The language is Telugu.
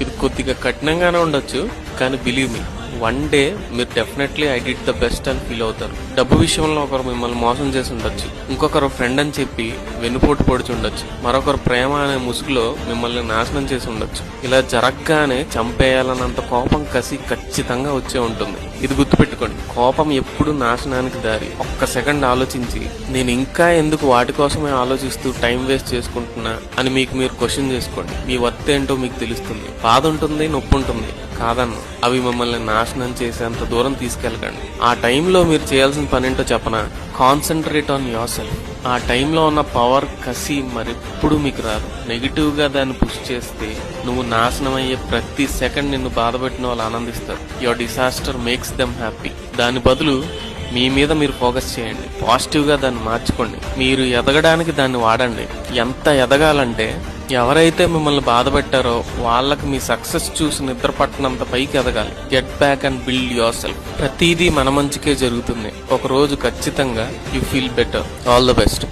ఇది కొద్దిగా కఠినంగానే ఉండొచ్చు, కానీ బిలీవ్ మీ, వన్ డే మీరు definitely I did the best అని ఫీల్ అవుతారు. డబ్బు విషయంలో ఒకరు మిమ్మల్ని మోసం చేసి ఉండొచ్చు, ఇంకొకరు ఫ్రెండ్ అని చెప్పి వెన్నుపోటు పొడిచి ఉండొచ్చు, మరొకరు ప్రేమ అనే ముసుగులో మిమ్మల్ని నాశనం చేసి ఉండొచ్చు. ఇలా జరగగానే చంపేయాలన్నంత కోపం, కసి ఖచ్చితంగా వచ్చే ఉంటుంది. ఇది గుర్తుపెట్టుకోండి, కోపం ఎప్పుడు నాశనానికి దారి. ఒక్క సెకండ్ ఆలోచించి నేను ఇంకా ఎందుకు వాటి కోసమే ఆలోచిస్తూ టైం వేస్ట్ చేసుకుంటున్నా అని మీకు మీరు క్వశ్చన్ చేసుకోండి. మీ వర్త్ ఏంటో మీకు తెలుస్తుంది. బాధ ఉంటుంది, నొప్పి ఉంటుంది, కాదన్న అవి మిమ్మల్ని నాశనం చేసేంత దూరం తీసుకెళ్ళకండి. ఆ టైంలో మీరు చేయాల్సిన పని ఏంటో చెప్పనా? Concentrate on your self. ఆ టైంలో ఉన్న పవర్, కసి మరెప్పుడు మీకు రాదు. నెగిటివ్ గా దాన్ని పుష్ చేస్తే నువ్వు నాశనం అయ్యే ప్రతి సెకండ్ నిన్ను బాధపెట్టిన వాళ్ళు ఆనందిస్తారు. Your disaster makes them happy. దాని బదులు మీ మీద మీరు ఫోకస్ చేయండి, పాజిటివ్ గా దాన్ని మార్చుకోండి. మీరు ఎదగడానికి దాన్ని వాడండి. ఎంత ఎదగాలంటే ఎవరైతే మిమ్మల్ని బాధ పెట్టారో వాళ్ళకి మీ సక్సెస్ చూసి నిద్ర పట్టినంత పైకి ఎదగాలి. Get back and build your self. ప్రతిదీ మన మంచికే జరుగుతుంది. ఒక రోజు ఖచ్చితంగా you feel better. All the best.